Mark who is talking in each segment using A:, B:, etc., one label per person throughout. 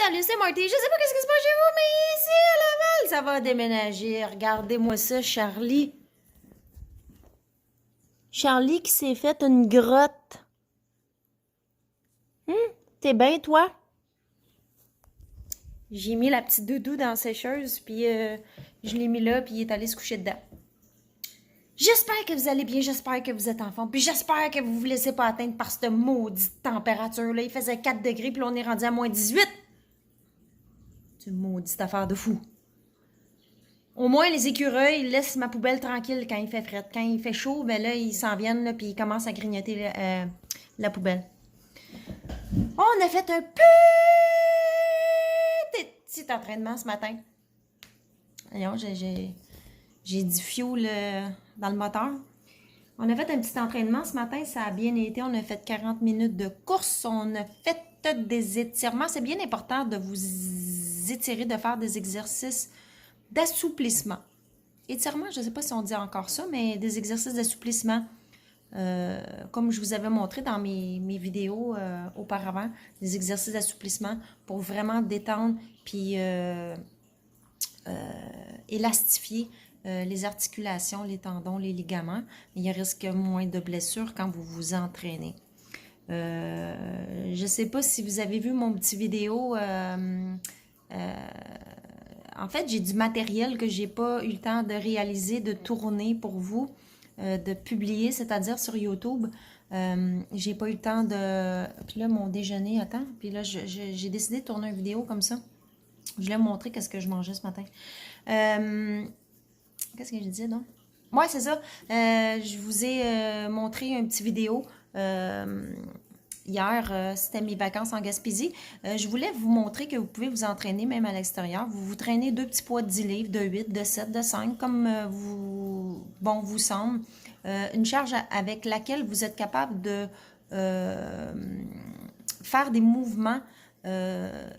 A: Salut, c'est Marty. Je sais pas qu'est-ce qui se passe chez vous, mais ici à Laval, ça va déménager. Regardez-moi ça, Charlie. Charlie qui s'est fait une grotte. T'es bien, toi? J'ai mis la petite doudou dans la sécheuse, puis je l'ai mis là, puis il est allé se coucher dedans. J'espère que vous allez bien, j'espère que vous êtes en forme, puis j'espère que vous vous laissez pas atteindre par cette maudite température-là. Il faisait 4 degrés, puis là, on est rendu à moins 18. C'est une maudite affaire de fou. Au moins, les écureuils laissent ma poubelle tranquille quand il fait fret. Quand il fait chaud, ben là, ils s'en viennent, là, puis ils commencent à grignoter la poubelle. On a fait un petit entraînement ce matin. Voyons, j'ai du fuel dans le moteur. On a fait un petit entraînement ce matin, ça a bien été. On a fait 40 minutes de course, on a fait des étirements. C'est bien important de vous étirer, de faire des exercices d'assouplissement. Étirement, je ne sais pas si on dit encore ça, mais des exercices d'assouplissement, comme je vous avais montré dans mes vidéos auparavant, des exercices d'assouplissement pour vraiment détendre puis élastifier les articulations, les tendons, les ligaments. Il y a risque moins de blessures quand vous vous entraînez. Je ne sais pas si vous avez vu mon petit vidéo. En fait, j'ai du matériel que j'ai pas eu le temps de réaliser, de tourner pour vous, de publier, c'est-à-dire sur YouTube. J'ai pas eu le temps de... Puis là, mon déjeuner, attends. Puis là, j'ai décidé de tourner une vidéo comme ça. Je voulais vous montrer qu'est-ce que je mangeais ce matin. Qu'est-ce que je disais, non? Ouais, c'est ça. Je vous ai montré une petite vidéo hier, c'était mes vacances en Gaspésie. Je voulais vous montrer que vous pouvez vous entraîner même à l'extérieur. Vous vous traînez 2 petits poids de 10 livres, de 8, de 7, de 5, comme vous semble. Une charge avec laquelle vous êtes capable de faire des mouvements,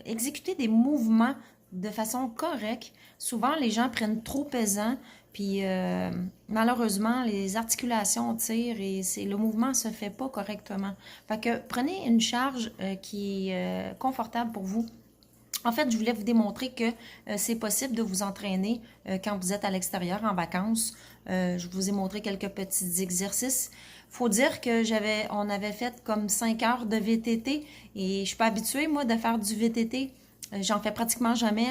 A: exécuter des mouvements de façon correcte. Souvent, les gens prennent trop pesant, puis malheureusement, les articulations tirent et le mouvement ne se fait pas correctement. Fait que prenez une charge qui est confortable pour vous. En fait, je voulais vous démontrer que c'est possible de vous entraîner quand vous êtes à l'extérieur en vacances. Je vous ai montré quelques petits exercices. Faut dire que on avait fait comme 5 heures de VTT et je suis pas habituée, moi, de faire du VTT. J'en fais pratiquement jamais,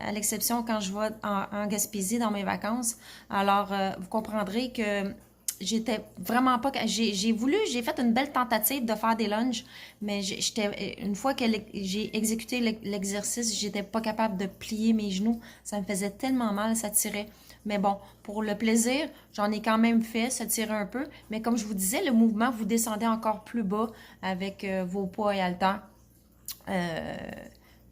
A: à l'exception quand je vais en Gaspésie dans mes vacances. Alors, vous comprendrez que j'étais vraiment pas... J'ai fait une belle tentative de faire des lunges, mais une fois que j'ai exécuté l'exercice, j'étais pas capable de plier mes genoux. Ça me faisait tellement mal, ça tirait. Mais bon, pour le plaisir, j'en ai quand même fait, ça tirait un peu. Mais comme je vous disais, le mouvement, vous descendez encore plus bas avec vos poids et haltères.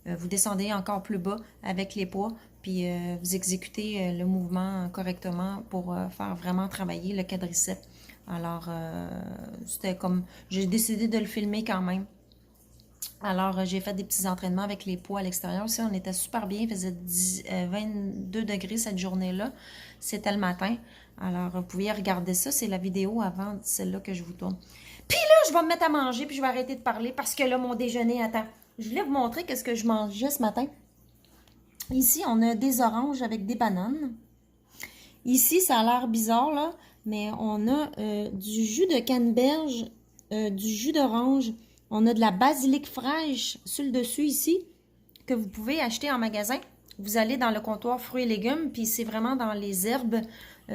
A: Vous descendez encore plus bas avec les poids, puis vous exécutez le mouvement correctement pour faire vraiment travailler le quadriceps. Alors, c'était comme... J'ai décidé de le filmer quand même. Alors, j'ai fait des petits entraînements avec les poids à l'extérieur aussi. On était super bien. Il faisait 22 degrés cette journée-là. C'était le matin. Alors, vous pouviez regarder ça. C'est la vidéo avant celle-là que je vous tourne. Puis là, je vais me mettre à manger, puis je vais arrêter de parler parce que là, mon déjeuner attend. Je voulais vous montrer qu'est-ce que je mangeais ce matin. Ici, on a des oranges avec des bananes. Ici, ça a l'air bizarre, là, mais on a du jus de canneberge, du jus d'orange. On a de la basilic fraîche sur le dessus ici, que vous pouvez acheter en magasin. Vous allez dans le comptoir fruits et légumes, puis c'est vraiment dans les herbes.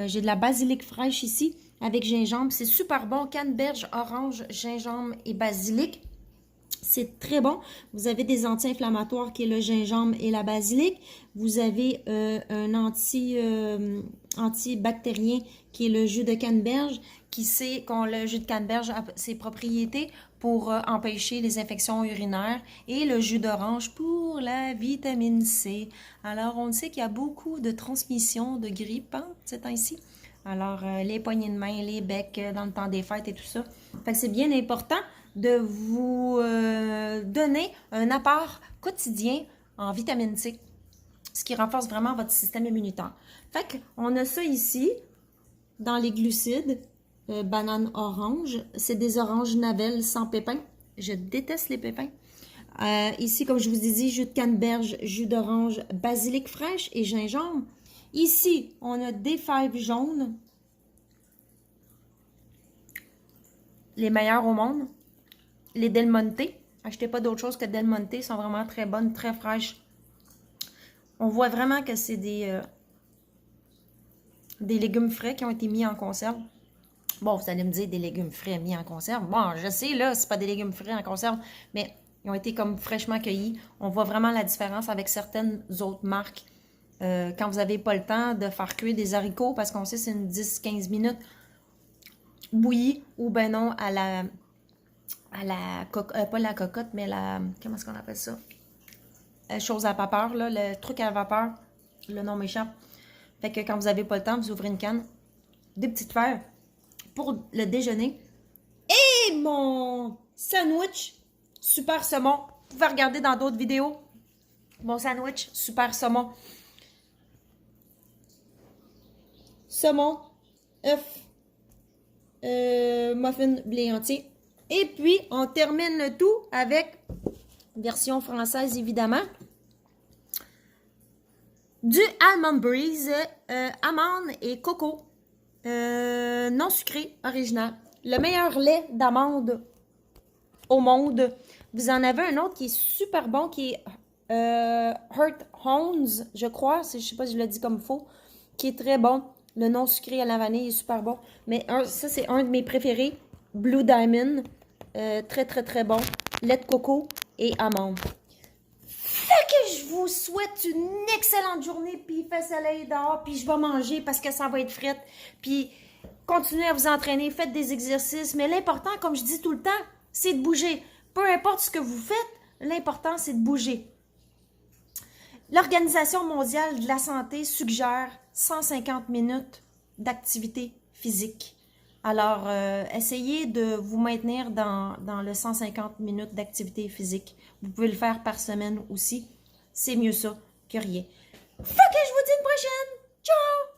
A: J'ai de la basilic fraîche ici, avec gingembre. C'est super bon, canneberge, orange, gingembre et basilic. C'est très bon. Vous avez des anti-inflammatoires qui est le gingembre et la basilic. Vous avez un antibactérien qui est le jus de canneberge, qui sait qu'on le jus de canneberge a ses propriétés pour empêcher les infections urinaires et le jus d'orange pour la vitamine C. Alors, on sait qu'il y a beaucoup de transmission de grippe ces temps-ci. Alors, les poignées de main, les becs dans le temps des fêtes et tout ça. Fait que c'est bien important de vous donner un apport quotidien en vitamine C, ce qui renforce vraiment votre système immunitaire. Fait qu'on a ça ici, dans les glucides, banane orange. C'est des oranges Navel sans pépins. Je déteste les pépins. Ici, comme je vous ai dit, jus de canneberge, jus d'orange, basilic fraîche et gingembre. Ici, on a des fèves jaunes. Les meilleurs au monde. Les Del Monte. Achetez pas d'autre chose que Del Monte. Ils sont vraiment très bonnes, très fraîches. On voit vraiment que c'est des légumes frais qui ont été mis en conserve. Bon, vous allez me dire des légumes frais mis en conserve. Bon, je sais, là, c'est pas des légumes frais en conserve, mais ils ont été comme fraîchement cueillis. On voit vraiment la différence avec certaines autres marques. Quand vous n'avez pas le temps de faire cuire des haricots, parce qu'on sait que c'est une 10-15 minutes bouillie, ou ben non, à la pas la cocotte, mais comment est-ce qu'on appelle ça? Chose à vapeur, là, le truc à vapeur, le nom m'échappe. Fait que quand vous n'avez pas le temps, vous ouvrez une canne, des petites fèves pour le déjeuner. Et mon sandwich super saumon. Vous pouvez regarder dans d'autres vidéos. Mon sandwich super saumon. Saumon, œuf, muffin blé entier. Et puis, on termine le tout avec, version française évidemment, du Almond Breeze, amande et coco, non sucré, original. Le meilleur lait d'amande au monde. Vous en avez un autre qui est super bon, qui est Heart Hones, je crois, je sais pas si je le dis comme faux, qui est très bon. Le non sucré à la vanille est super bon. Mais ça, c'est un de mes préférés. Blue Diamond, très très très bon. Lait de coco et amande. Fait que je vous souhaite une excellente journée, puis il fait soleil dehors, puis je vais manger parce que ça va être frais. Puis continuez à vous entraîner, faites des exercices. Mais l'important, comme je dis tout le temps, c'est de bouger. Peu importe ce que vous faites, l'important, c'est de bouger. L'Organisation mondiale de la santé suggère 150 minutes d'activité physique. Alors, essayez de vous maintenir dans le 150 minutes d'activité physique. Vous pouvez le faire par semaine aussi. C'est mieux ça que rien. Fait que je vous dis une prochaine. Ciao!